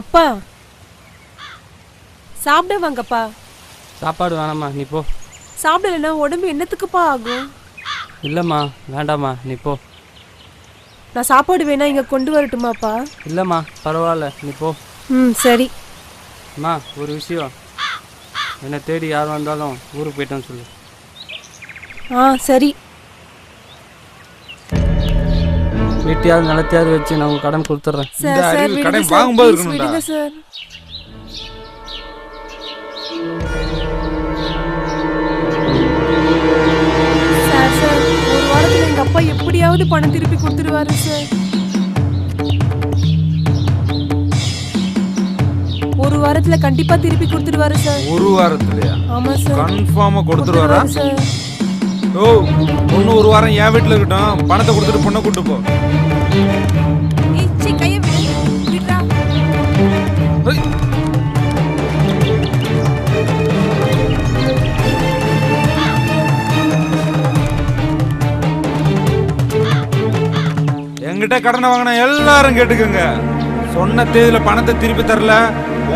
அப்பா சாப்பிட வாங்கப்பா. சாப்பாடு வேணாம்மா, நீ போ. சாப்பிடலன்னா உடம்பு என்னத்துக்குப்பா ஆகும்? இல்லைம்மா, வேண்டாம்மா, நீ போ. நான் சாப்பாடு வேணா இங்க கொண்டு வரட்டுமாப்பா? இல்லைம்மா, பரவாயில்ல, நீ போ. சரி. அம்மா, ஒரு விஷயம், என்னை தேடி யார் வந்தாலும் ஊருக்கு போயிட்டேன்னு சொல்லு. சரி. வீட்டையாவது நிலத்தையாவது வச்சு நான் உங்க கடன் கொடுத்துட்றேன். கடன் வாங்கும்போது இருக்கணும்டா சார். சார் ஒரு வாரத்துல எங்க அப்பா எப்படியாவது பணம் திருப்பி கொடுத்துருவாரு சார். ஒரு வாரத்துல கண்டிப்பா திருப்பி கொடுத்துருவாரு சார். ஒரு வாரத்துலயா? ஆமா சார். கன்ஃபார்மா கொடுத்துருவாரா சார்? ஓ, இன்னும் ஒரு வாரம் என் வீட்டுல இருக்கட்டும். பணத்தை கொடுத்துட்டு பொண்ணை கூட்டு போ. என்கிட்ட கடனை வாங்கின எல்லாரும் கேட்டுக்கோங்க. சொன்ன தேதியில பணத்தை திருப்பி தரல,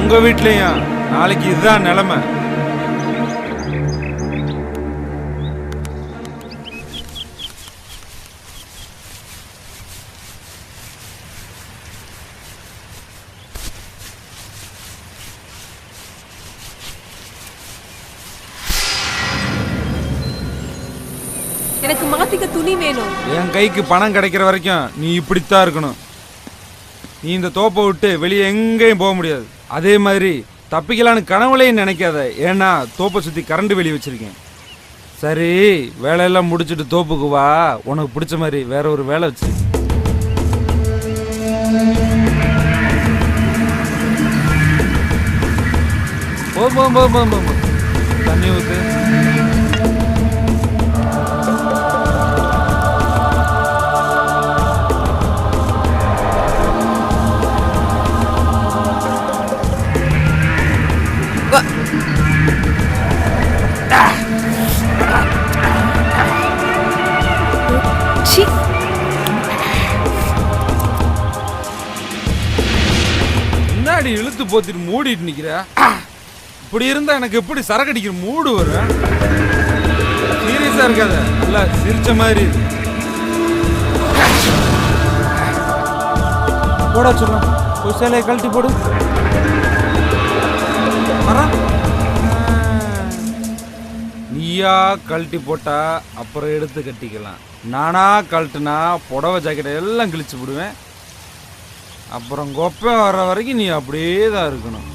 உங்க வீட்லயும் நாளைக்கு இதுதான் நிலைமை. எனக்கு மாத்திக்க துணி வேணும். என் கைக்கு பணம் கிடைக்கிற வரைக்கும் நீ இப்படித்தான் இருக்கணும். நீ இந்த தோப்பை விட்டு வெளியே எங்கேயும் போக முடியாது. அதே மாதிரி தப்பிக்கலான்னு கனவுலையும் நினைக்காத. ஏன்னா தோப்பை சுற்றி கரண்ட் வெளியே வச்சிருக்கேன். சரி, வேலையெல்லாம் முடிச்சுட்டு தோப்புக்கு வா. உனக்கு பிடிச்ச மாதிரி வேற ஒரு வேலை வச்சு. தண்ணி ஊத்து. முன்னாடி இழுத்து போத்திட்டு மூடிட்டு நிக்கிற. இப்படி இருந்தா எனக்கு எப்படி சரக்கு அடிக்கிற மூடு வரும்? சீரியஸா இருக்காத, நல்லா சிரிச்ச மாதிரி போட சொல்ல. ஒரு சேலையை கழட்டி போடு. நீயா கழட்டி போட்டா அப்புறம் எடுத்து கட்டிக்கலாம். நானா கழட்டுனா புடவை ஜாக்கெட்டை எல்லாம் கிழிச்சு விடுவேன். அப்புறம் கொப்பை வர்ற வரைக்கும் நீ அப்படியே தான் இருக்கணும்.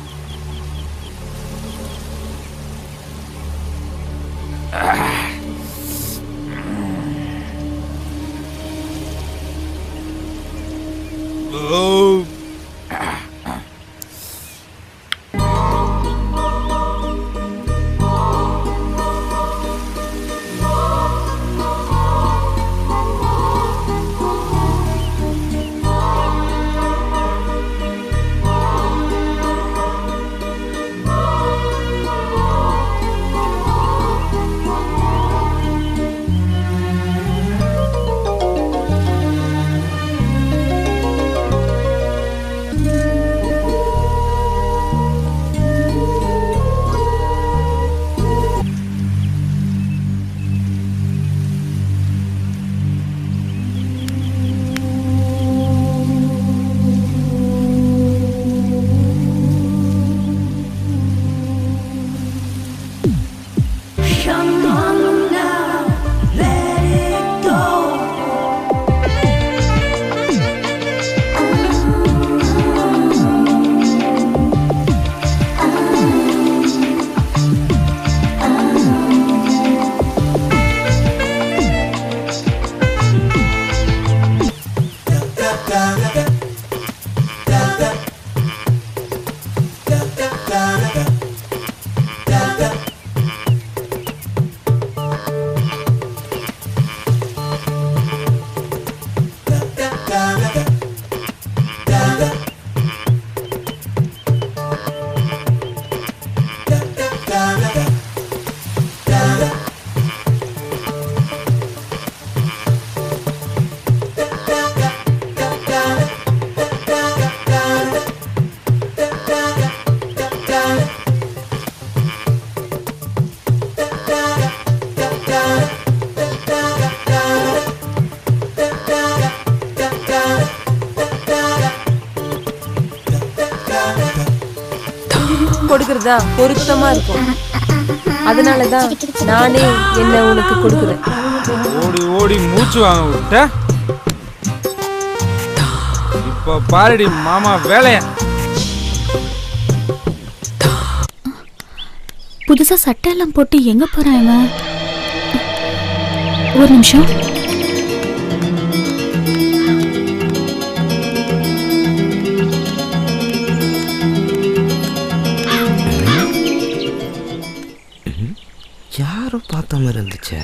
தான் பொருத்தமா இருக்கும். அதனாலதான் நானே என்ன உனக்கு கொடுக்குறேன். ஓடி ஓடி மூச்சு வாங்க விட்ட. இப்ப பாருடி மாமா வேலைய. புதுசா சட்டை எல்லாம் போட்டு எங்க போறான் இவன்? ஒரு நிமிஷம். யாரோ பார்த்த மாதிரி இருந்துச்சு.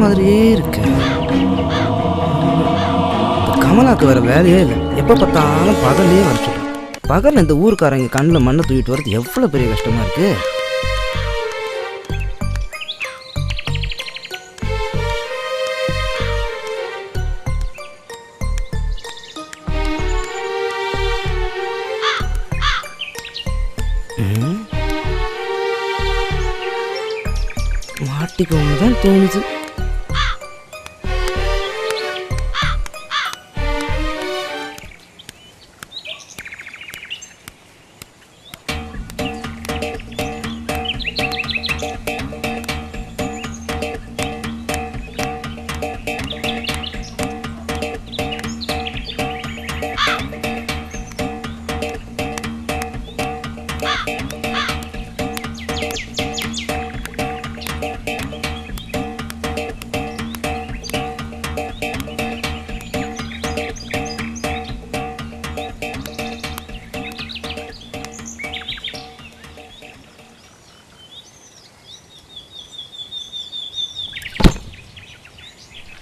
மாதிரியே இருக்கு. கமலாக்கு வேற வேலையே இல்லை. எப்போ பார்த்தாலும் பகல்லையே வர சொல்றேன். பகல் இந்த ஊருக்காரங்க கண்ணில் மண்ணை தூக்கிட்டு வரது எவ்வளோ பெரிய கஷ்டமா இருக்கு. மாட்டிக்கோங்க தான் தோணுது.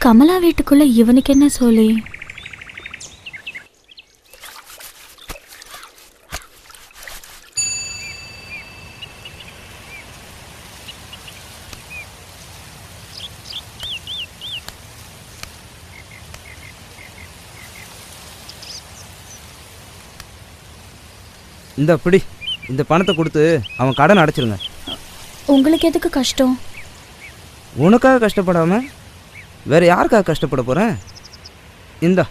கமலா வீட்டுக்குள்ள இவனுக்கு என்ன சொல்லி? இந்த அப்படி இந்த பணத்தை கொடுத்து அவன் கடன் அடைச்சிருங்க. உங்களுக்கு எதுக்கு கஷ்டம்? உனக்காக கஷ்டப்படாம வேற யாருக்காக கஷ்டப்பட போறேன்? இந்தா.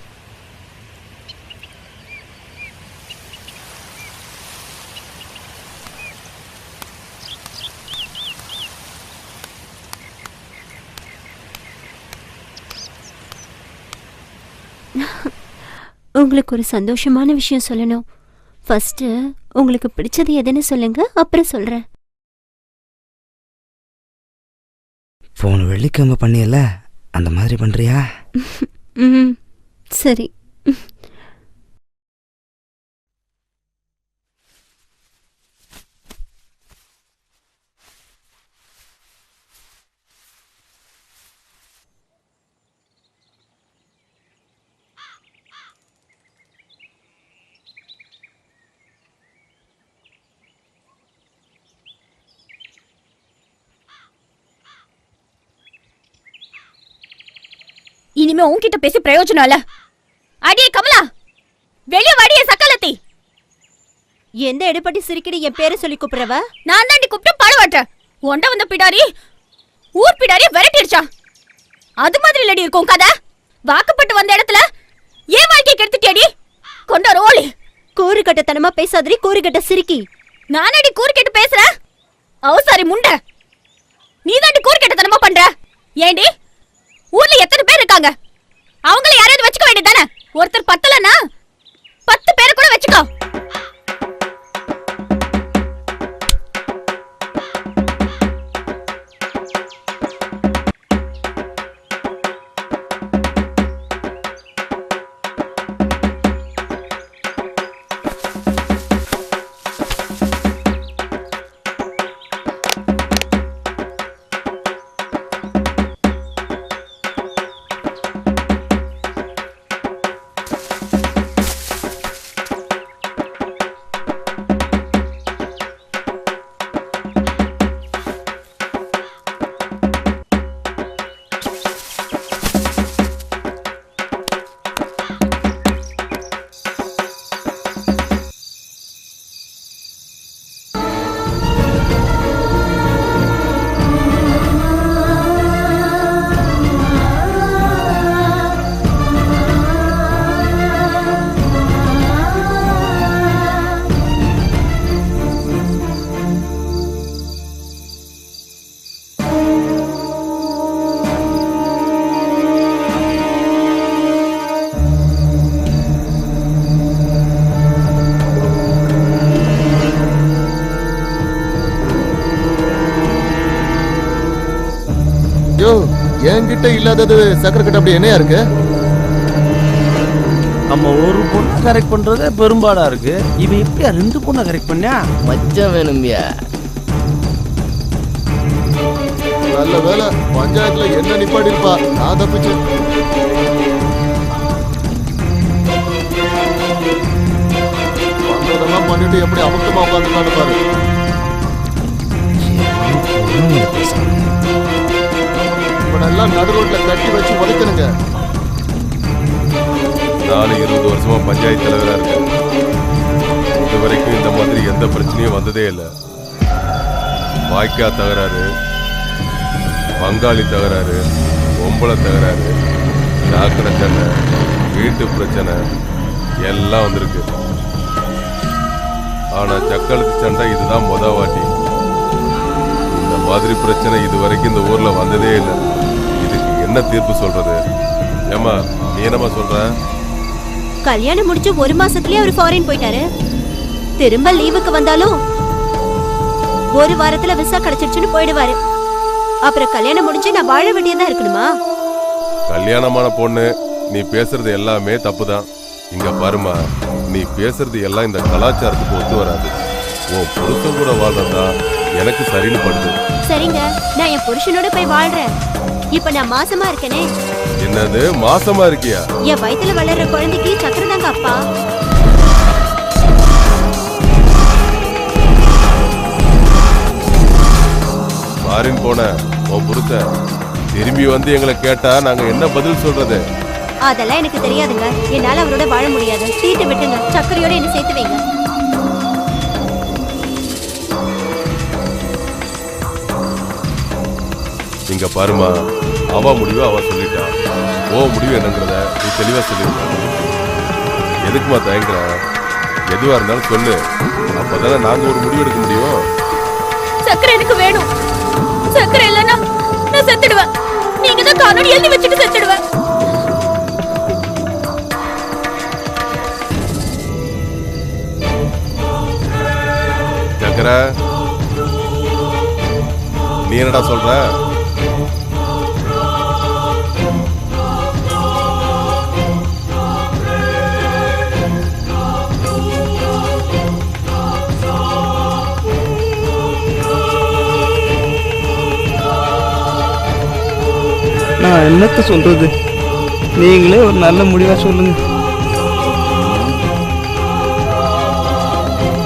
உங்களுக்கு ஒரு சந்தோஷமான விஷயம் சொல்லணும். ஃபர்ஸ்ட் உங்களுக்கு பிடிச்சது எதுன்னு சொல்லுங்க, அப்புறம் சொல்றேன். போன வெள்ளிக்கிழமை பண்ணியல, அந்த மாதிரி பண்றியா? சரி. இனிமே உன்கிட்ட பேசி பிரயோஜனம் இல்ல. அடியே கமலா, வெளிய வாடியே சக்கலத்தி. எந்த எடுபட்டி சிரிக்கடி என் பேரை சொல்லி கூப்பிடுறவ? நான் தாண்டி கூப்பிட்டு பழவாட்ட. ஒண்ட வந்த பிடாரி ஊர் பிடாரி விரட்டிடுச்சா. அது மாதிரி இல்லடி இருக்கும் கதை. வாக்கப்பட்டு வந்த இடத்துல ஏன் வாழ்க்கை கெடுத்துட்டியடி? கொண்ட ரோலி. கூறுகட்டத்தனமா பேசாதடி, கூறுகட்ட சிரிக்கி. நானடி கூறு கேட்டு பேசுறேன்? அவசாரி முண்ட, நீ தாண்டி கூறு கேட்டத்தனமா பண்ற. ஏண்டி ஊர்ல எத்தனை பேர் இருக்காங்க? அவங்கள யாராவது வச்சுக்க வேண்டியதானே? ஒருத்தர் பத்தலனா 10 பேரை கூட வச்சுக்கோ. என்கிட்ட இல்லாதது சக்கரை கிட்ட அப்படி என்னையா இருக்கு? நம்ம ஒரு பொண்ணை கரெக்ட் பண்றதே பெரும்பாடா இருக்கு. இவன் எப்படியா 2 பொண்ணை கரெக்ட் பண்ணா? மச்சம் வேணும்பியா. நல்ல வேலை பஞ்சாயத்துல என்ன நிப்பாடிருப்பா, நான் தப்பிச்சேன். பண்றதெல்லாம் பண்ணிட்டு எப்படி அமுக்கமா உட்காந்துருக்கான்னு பாரு. இப்படெல்லாம் நடு ரோட்ல கட்டி வச்சு உதைக்கணுங்க. நானும் 20 வருஷமா பஞ்சாயத்து தலைவரா இருக்கேன். இது வரைக்கும் இந்த மாதிரி எந்த பிரச்சனையும் வந்ததே இல்லை. வாய்க்கா தகராறு, பங்காளி தகராறு, பொம்பளை தகராறு, சாக்கடை சண்டை, வீட்டு பிரச்சனை எல்லாம் வந்திருக்கு. ஆனா சக்களத்து சண்டை இதுதான் முத வாட்டி. இந்த மாதிரி பிரச்சனை இது வரைக்கும் இந்த ஊர்ல வந்ததே இல்லை. இதுக்கு என்ன தீர்ப்பு சொல்றது? ஏமா நீ என்னமா சொல்ற? கல்யாணம் முடிச்சு 1 மாசத்துலயே அவர் ஃபாரின் போயிட்டாரு. திரும்ப லீவுக்கு வந்தாலும் 1 வாரத்துல விசா கிடைச்சிருச்சுன்னு போயிடுவாரு. அப்புறம் கல்யாணம் முடிஞ்சு நான் வாழ வேண்டியதா இருக்கணுமா? கல்யாணமான பொண்ணு, நீ பேசுறது எல்லாமே தப்புதான். இங்க பாருமா, நீ பேசுறது எல்லாம் இந்த கலாச்சாரத்துக்கு ஒத்து வராது. உன் புருஷன் கூட வாழ்றதா எனக்கு சரின்னு படுது. சரிங்க, நான் என் புருஷனோட போய் வாழ்றேன். இப்ப நான் மாசமா இருக்கேனே. என்னது மாசமா இருக்கியா? என் வயித்துல வளர்ற குழந்தைக்கு சக்கரை தாங்க அப்பா. ஃபாரின் போன உன் புருஷன் திரும்பி வந்து எங்களை கேட்டா நாங்க என்ன பதில் சொல்றது? அதெல்லாம் எனக்கு தெரியாதுங்க. என்னால அவரோட வாழ முடியாது. தீட்டு விட்டுங்க. சக்கரையோட என்ன சேர்த்து வைங்க. இங்க பாருமா, அவ முடிவு அவ சொல்லிட்டா. ஓ முடிவு என்னங்கிறத நீ தெளிவா சொல்லிருக்க. எதுக்குமா தயங்குற? எதுவா இருந்தாலும் சொல்லு. அப்பதானே நாங்க ஒரு முடிவு எடுக்க முடியும். சக்கரை எனக்கு வேணும். சக்கரை இல்லைன்னா நான் செத்துடுவேன். நீங்க தான் காணொலி எழுதி வச்சுட்டு செத்துடுவேன். சக்கரை, நீ என்னடா சொல்ற? நான் என்னத்த சொல்றது? நீங்களே ஒரு நல்ல முடிவா சொல்லுங்க.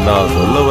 நான் சொல்ல